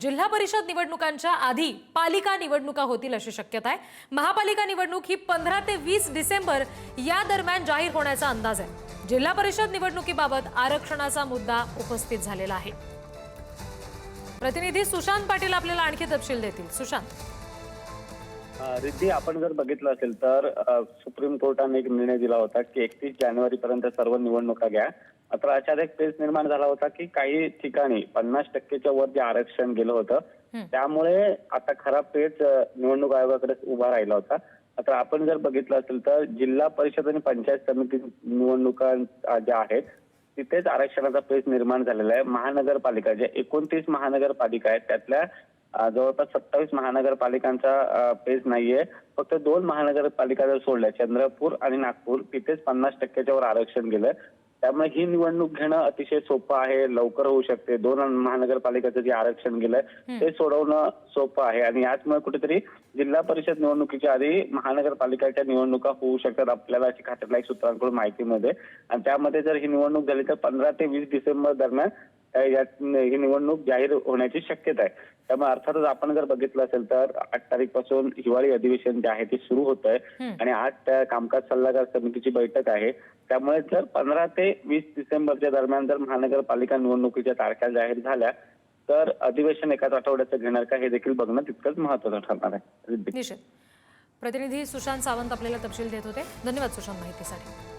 जिल्हा परिषद निवडणुकांच्या आधी पालिका निवडणुका होतील अशी शक्यता आहे। महापालिका निवडणूक ही 15 ते 20 डिसेंबर या दरम्यान जाहीर होण्याचा अंदाज आहे। जिल्हा परिषद निवडणुकीबाबत आरक्षणाचा मुद्दा उपस्थित झालेला आहे। प्रतिनिधी सुशांत पाटील आपल्याला आणखी तपशील देतील। सुशांत, रिद्धी, आपण जर बघितलं असेल तर सुप्रीम कोर्टाने एक निर्णय दिला होता की 31 जानेवारीपर्यंत सर्व निवडणुका घ्या। मात्र अचानक एक पेच निर्माण झाला होता की काही ठिकाणी 50%च्या वर जे आरक्षण गेलं होतं त्यामुळे आता खरा पेच निवडणूक आयोगाकडे उभा राहिला होता। मात्र आपण जर बघितलं असेल तर जिल्हा परिषद आणि पंचायत समिती निवडणुका ज्या आहेत तिथेच आरक्षणाचा पेच निर्माण झालेला आहे। महानगरपालिका ज्या 29 महानगरपालिका आहेत त्यातल्या जवळपास 27 महानगरपालिकांचा पेच नाहीये। फक्त 2 महानगरपालिका जर सोडल्या, चंद्रपूर आणि नागपूर, तिथेच 50%च्या वर आरक्षण गेलं। त्यामुळे ही निवडणूक घेणं अतिशय सोपं आहे, लवकर होऊ शकते। 2 महानगरपालिकाचं जे आरक्षण गेलंय ते सोडवणं सोपं आहे आणि याचमुळे कुठेतरी जिल्हा परिषद निवडणुकीच्या आधी महानगरपालिकाच्या निवडणुका होऊ शकतात, आपल्याला अशी खात्यातल्या सूत्रांकडून माहिती मिळते। आणि त्यामध्ये जर ही निवडणूक झाली तर 15 ते 20 डिसेंबर दरम्यान ही निवडणूक जाहीर होण्याची शक्यता आहे। त्यामुळे अर्थातच आपण जर बघितलं असेल तर 8 तारीख पासून हिवाळी अधिवेशन जे आहे ते सुरू होत आहे आणि 8 कामकाज सल्लागार समितीची बैठक आहे। त्यामुळे जर 15 ते 20 डिसेंबरच्या दरम्यान जर महानगरपालिका निवडणुकीच्या तारखा जाहीर झाल्या तर अधिवेशन एकाच आठवड्याचं घेणार का हे देखील बघणं तितकंच महत्त्वाचं ठरणार आहे। निश्चित। प्रतिनिधी सुशांत सावंत आपल्याला तपशील देत होते। धन्यवाद सुशांत माहितीसाठी।